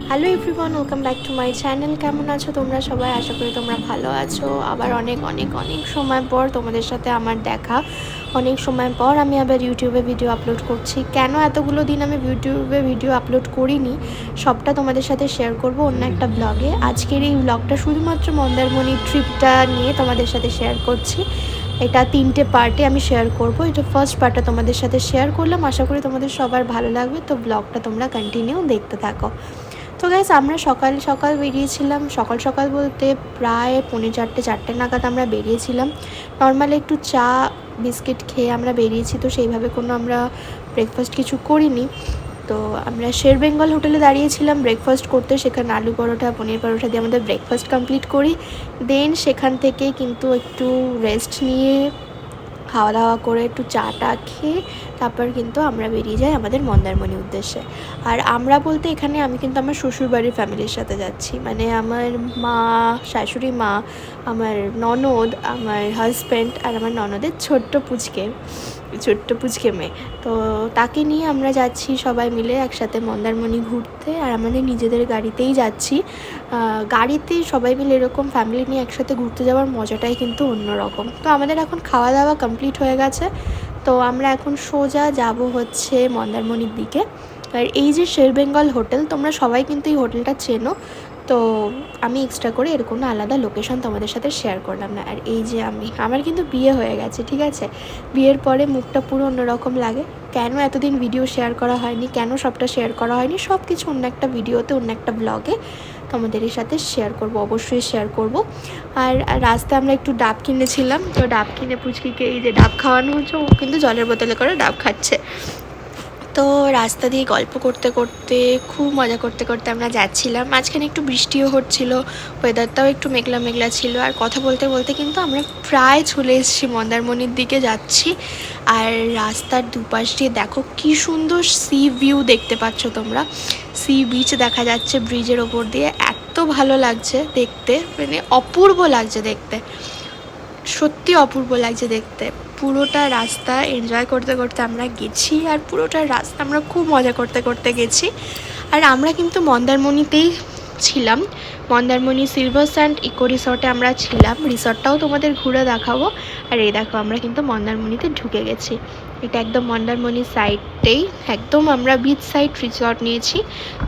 Hello everyone, welcome back to my channel. কেমন আছো তোমরা সবাই? আশা করি তোমরা ভালো আছো। আবার অনেক অনেক অনেক সময় পর তোমাদের সাথে আমার দেখা, অনেক সময় পর আমি আবার ইউটিউবে ভিডিও আপলোড করছি। কেন এতগুলো দিন আমি ইউটিউবে ভিডিও আপলোড করিনি সবটা তোমাদের সাথে শেয়ার করব অন্য একটা ব্লগে। আজকের এই ব্লগটা শুধুমাত্র মন্দারমণি ট্রিপটা নিয়ে তোমাদের সাথে শেয়ার করছি। এটা 3টে পার্টে আমি শেয়ার করব। এটা ফার্স্ট পার্টটা তোমাদের সাথে শেয়ার করলাম, আশা করি তোমাদের সবার ভালো লাগবে। তো ব্লগটা তোমরা কন্টিনিউ দেখতে থাকো। তো গাইস, আমরা সকাল সকাল বেরিয়েছিলাম। সকাল সকাল বলতে প্রায় 4:45 নাগাদ আমরা বেরিয়েছিলাম। নর্মালি একটু চা বিস্কিট খেয়ে আমরা বেরিয়েছি, তো সেইভাবে কোনো আমরা ব্রেকফাস্ট কিছু করিনি। তো আমরা শের বেঙ্গল হোটেলে দাঁড়িয়েছিলাম ব্রেকফাস্ট করতে। সেখানে আলু পরোটা পনির পরোটা দিয়ে আমাদের ব্রেকফাস্ট কমপ্লিট করি। দেন সেখান থেকে কিন্তু একটু রেস্ট নিয়ে খাওয়া দাওয়া করে একটু চা টা খেয়ে তারপর কিন্তু আমরা বেরিয়ে যাই আমাদের মন্দারমণির উদ্দেশ্যে। আর আমরা বলতে এখানে আমি কিন্তু আমার শ্বশুরবাড়ির ফ্যামিলির সাথে যাচ্ছি, মানে আমার মা, শাশুড়ি মা, আমার ননদ, আমার হাজব্যান্ড আর আমার ননদের ছোট্ট পুচকে মেয়ে। তো তাকে নিয়ে আমরা যাচ্ছি সবাই মিলে একসাথে মন্দারমণি ঘুরতে। আর আমাদের নিজেদের গাড়িতেই যাচ্ছি। গাড়িতে সবাই মিলে এরকম ফ্যামিলি নিয়ে একসাথে ঘুরতে যাওয়ার মজাটাই কিন্তু অন্যরকম। তো আমাদের এখন খাওয়া দাওয়া কমপ্লিট হয়ে গেছে। তো আমরা এখন সোজা যাব হচ্ছে মন্দারমণির দিকে। আর এই যে শের বেঙ্গল হোটেল, তোমরা সবাই কিন্তু এই হোটেলটা চেনো। তো আমি এক্সট্রা করে এর কোনো আলাদা লোকেশন তোমাদের সাথে শেয়ার করলাম না। আর এই যে আমার কিন্তু বিয়ে হয়ে গেছে, ঠিক আছে? বিয়ের পরে মুখটা পুরো অন্যরকম লাগে। কেন এতদিন ভিডিও শেয়ার করা হয়নি, কেন সবটা শেয়ার করা হয়নি, সব কিছু অন্য একটা ভিডিওতে অন্য একটা ব্লগে তোমাদের সাথে শেয়ার করব, অবশ্যই শেয়ার করব। আর রাস্তায় আমরা একটু ডাব কিনেছিলাম, তো ডাব কিনে পুচকিকে এই যে ডাব খাওয়ানো হচ্ছে, ও কিন্তু জলের বোতলে করে ডাব খাচ্ছে। তো রাস্তা দিয়ে গল্প করতে করতে, খুব মজা করতে করতে আমরা যাচ্ছিলাম। মাঝখানে একটু বৃষ্টিও হচ্ছিল, ওয়েদারটাও একটু মেঘলা মেঘলা ছিল। আর কথা বলতে বলতে কিন্তু আমরা প্রায় চলে এসেছি মন্দারমণির দিকে যাচ্ছি। আর রাস্তার দুপাশ দিয়ে দেখো কি সুন্দর সি ভিউ দেখতে পাচ্ছ তোমরা। সি বিচ দেখা যাচ্ছে ব্রিজের ওপর দিয়ে, এত ভালো লাগছে দেখতে, মানে অপূর্ব লাগছে দেখতে, সত্যি অপূর্ব লাগছে দেখতে। পুরোটা রাস্তা এনজয় করতে করতে আমরা গেছি, আর পুরোটা রাস্তা আমরা খুব মজা করতে করতে গেছি। আর আমরা কিন্তু মন্দারমণিতেই ছিলাম, মন্দারমণি সিলভার স্যান্ড ইকো রিসর্টে আমরা ছিলাম। রিসর্টটাও তোমাদের ঘুরে দেখাবো। আর এই দেখো আমরা কিন্তু মন্দারমণিতে ঢুকে গেছি। এটা একদম মন্দারমণি সাইডেই, একদম আমরা বিচ সাইড রিসর্ট নিয়েছি।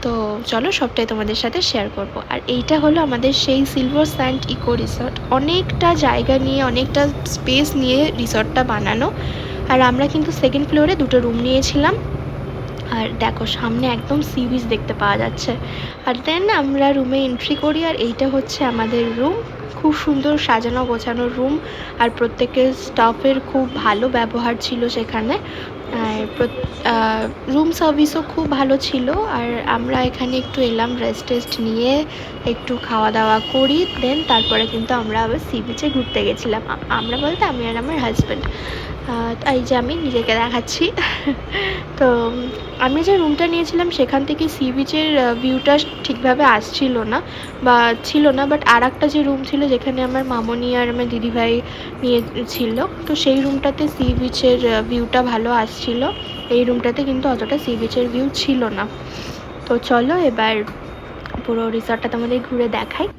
তো চলো সবটাই তোমাদের সাথে শেয়ার করব। আর এইটা হলো আমাদের সেই সিলভার স্যান্ড ইকো রিসর্ট। অনেকটা জায়গা নিয়ে, অনেকটা স্পেস নিয়ে রিসর্টটা বানানো। আর আমরা কিন্তু সেকেন্ড ফ্লোরে 2টো রুম নিয়েছিলাম। আর দেখো সামনে একদম সি বিচ দেখতে পাওয়া যাচ্ছে। আর দেন আমরা রুমে এন্ট্রি করি, আর এইটা হচ্ছে আমাদের রুম। খুব সুন্দর সাজানো গোছানো রুম। আর প্রত্যেকের স্টাফের খুব ভালো ব্যবহার ছিল সেখানে। আর রুম সার্ভিসও খুব ভালো ছিল। আর আমরা এখানে একটু এলাম, রেস্ট নিয়ে একটু খাওয়া দাওয়া করি। দেন তারপরে কিন্তু আমরা আবার সি বিচে ঘুরতে গেছিলাম। আমরা বলতে আমি আর আমার হাজব্যান্ড। এই যে আমি নিজেকে দেখাচ্ছি। তো আমি যে রুমটা নিয়েছিলাম সেখান থেকে সি বিচের ভিউটা ঠিকভাবে আসছিল না বা ছিল না, বাট আর একটা যে রুম ছিল যেখানে আমার মামনি আর আমার দিদিভাই নিয়েছিল, তো সেই রুমটাতে সি বিচের ভিউটা ভালো আসছিল। এই রুমটাতে কিন্তু অতটা সি বিচের ভিউ ছিল না। তো চলো এবার পুরো রিসর্টটা তোমাদের ঘুরে দেখাই।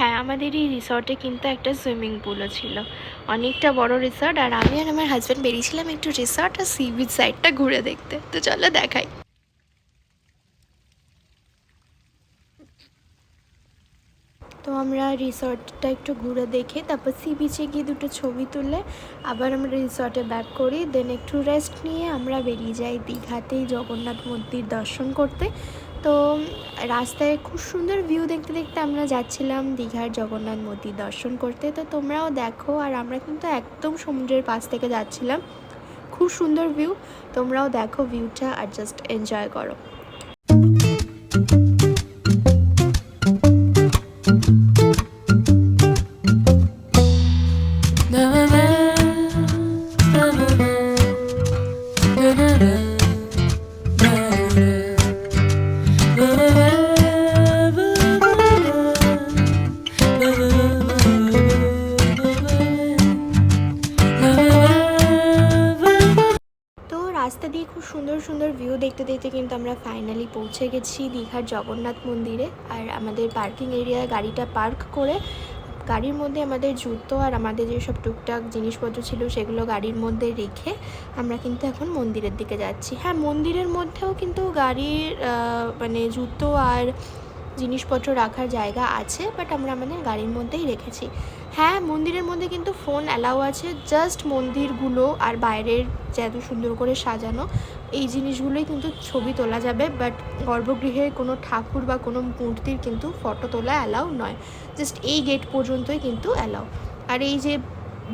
হ্যাঁ, আমাদের এই রিসর্টে কিন্তু একটা সুইমিং পুলও ছিল, অনেকটা বড় রিসর্ট। আর আমি আর আমার হাজব্যান্ড বেরিয়েছিলাম একটু রিসর্ট আর সি বিচ সাইডটা ঘুরে দেখতে। তো চলো দেখাই। তো আমরা রিসর্টটা একটু ঘুরে দেখে তারপর সি বিচে গিয়ে 2টো ছবি তুলে আবার আমরা রিসর্টে ব্যাক করি। দেন একটু রেস্ট নিয়ে আমরা বেরিয়ে যাই দীঘাতেই জগন্নাথ মন্দির দর্শন করতে। তো রাস্তায় খুব সুন্দর ভিউ দেখতে দেখতে আমরা যাচ্ছিলাম দীঘার জগন্নাথ মন্দির দর্শন করতে। তো তোমরাও দেখো। আর আমরা কিন্তু একদম সমুদ্রের পাশ থেকে যাচ্ছিলাম, খুব সুন্দর ভিউ। তোমরাও দেখো ভিউটা আর জাস্ট এনজয় করো। সুন্দর ভিউ দেখতে দেখতে কিন্তু আমরা ফাইনালি পৌঁছে গেছি দীঘার জগন্নাথ মন্দিরে। আর আমাদের পার্কিং এরিয়ায় গাড়িটা পার্ক করে গাড়ির মধ্যে আমাদের জুতো আর আমাদের যেসব টুকটাক জিনিসপত্র ছিল সেগুলো গাড়ির মধ্যে রেখে আমরা কিন্তু এখন মন্দিরের দিকে যাচ্ছি। হ্যাঁ, মন্দিরের মধ্যেও কিন্তু গাড়ির মানে জুতো আর জিনিসপত্র রাখার জায়গা আছে, বাট আমরা আমাদের গাড়ির মধ্যেই রেখেছি। হ্যাঁ, মন্দিরের মধ্যে কিন্তু ফোন অ্যালাউ আছে, জাস্ট মন্দিরগুলো আর বাইরের যে এত সুন্দর করে সাজানো এই জিনিসগুলোই কিন্তু ছবি তোলা যাবে, বাট গর্ভগৃহে কোনো ঠাকুর বা কোনো মূর্তির কিন্তু ফটো তোলা অ্যালাউ নয়। জাস্ট এই গেট পর্যন্তই কিন্তু অ্যালাউ। আর এই যে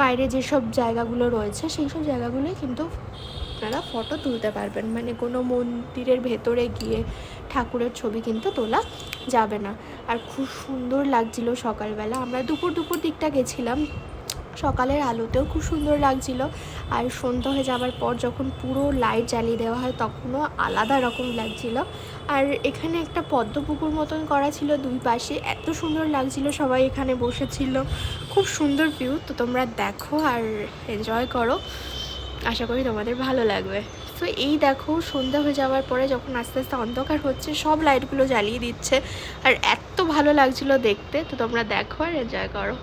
বাইরে যেসব জায়গাগুলো রয়েছে সেই সব জায়গাগুলোই কিন্তু আপনারা ফটো তুলতে পারবেন, মানে কোনো মন্দিরের ভেতরে গিয়ে ঠাকুরের ছবি কিন্তু তোলা যাবে না। আর খুব সুন্দর লাগছিল সকালবেলা, আমরা দুপুর দিকটা গেছিলাম, সকালের আলোতেও খুব সুন্দর লাগছিল। আর সন্ধ্যা হয়ে যাওয়ার পর যখন পুরো লাইট জ্বালিয়ে দেওয়া হয় তখনও আলাদা রকম লাগছিল। আর এখানে একটা পদ্মপুকুর মতন করা ছিল দুই পাশে, এত সুন্দর লাগছিল, সবাই এখানে বসেছিল, খুব সুন্দর ভিউ। তো তোমরা দেখো আর এনজয় করো, আশা করি তোমাদের ভালো লাগবে। তো এই দেখো সন্ধ্যা হয়ে যাওয়ার পরে যখন আস্তে আস্তে অন্ধকার হচ্ছে সব লাইটগুলো জ্বালিয়ে দিচ্ছে, আর এত ভালো লাগছিল দেখতে। তো তোমরা দেখো আর এনজয় করো।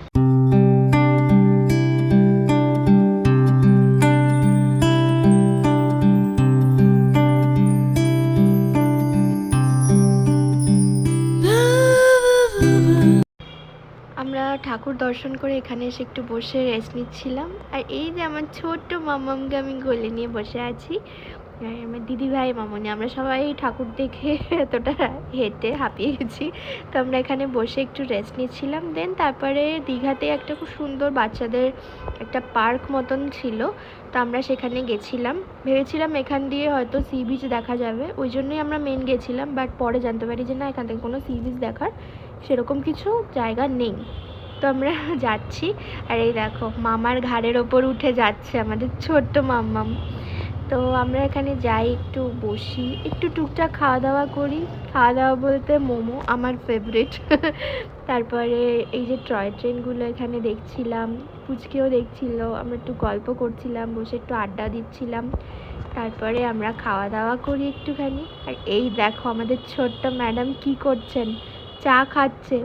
আমরা ঠাকুর দর্শন করে এখানে এসে একটু বসে রেস্ট নিচ্ছিলাম। আর এই যে আমার ছোট্ট মামামকে আমি কোলে নিয়ে বসে আছি, আর আমার দিদিভাই মামনি, আমরা সবাই ঠাকুর দেখে এতটা হেঁটে হাঁপিয়ে গেছি। তো আমরা এখানে বসে একটু রেস্ট নিচ্ছিলাম। দেন তারপরে দীঘাতে একটা খুব সুন্দর বাচ্চাদের একটা পার্ক মতন ছিল, তো আমরা সেখানে গেছিলাম। ভেবেছিলাম এখান দিয়ে হয়তো সি বিচ দেখা যাবে, ওই জন্যই আমরা মেন গেছিলাম, বাট পরে জানতে পারি যে না, এখান থেকে কোনো সি বিচ দেখার সেরকম কিছু জায়গা নেই। তো আমরা যাচ্ছি, আর এই দেখো মামার ঘাড়ের ওপর উঠে যাচ্ছে আমাদের ছোট্ট মাম্মাম। তো আমরা এখানে যাই, একটু বসি, একটু টুকটাক খাওয়া দাওয়া করি। খাওয়া দাওয়া বলতে মোমো আমার ফেভারিট। তারপরে এই যে টয় ট্রেনগুলো এখানে দেখছিলাম, পুচকেও দেখছিল, আমরা একটু গল্প করছিলাম, বসে একটু আড্ডা দিচ্ছিলাম। তারপরে আমরা খাওয়া দাওয়া করি একটুখানি। আর এই দেখো আমাদের ছোট্ট ম্যাডাম কি করছেন, চা খাচ্ছে।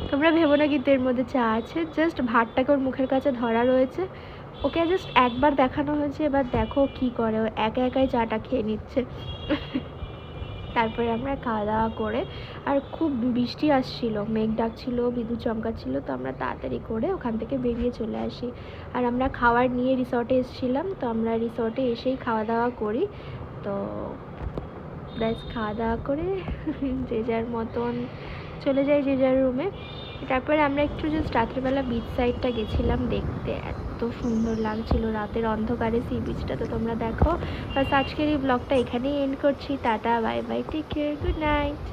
তোমরা ভেবো না কিন্তু এর মধ্যে চা আছে, জাস্ট ভাতটাকে ওর মুখের কাছে ধরা রয়েছে, ওকে জাস্ট একবার দেখানো হয়েছে, এবার দেখো কি করে, ও একা একাই চাটা খেয়ে নিচ্ছে। তারপরে আমরা খাওয়া দাওয়া করে, আর খুব বৃষ্টি আসছিল, মেঘ ডাকছিল, বিদ্যুৎ চমকাচ্ছিল, তো আমরা তাড়াতাড়ি করে ওখান থেকে বেরিয়ে চলে আসি। আর আমরা খাবার নিয়ে রিসর্টে এসেছিলাম, তো আমরা রিসর্টে এসেই খাওয়া দাওয়া করি। তো ব্যাস খাওয়া দাওয়া করে যে যার মতন চলে যাই যে যার রুমে। তারপরে আমরা একটু জাস্ট রাত্রিবেলা বিচ সাইডটা গেছিলাম দেখতে, এত সুন্দর লাগছিল রাতের অন্ধকারে সি বিচটা। তো তোমরা দেখো। বাস আজকের এই ব্লগটা এখানেই এন্ড করছি। Tata, bye bye, take care, good night.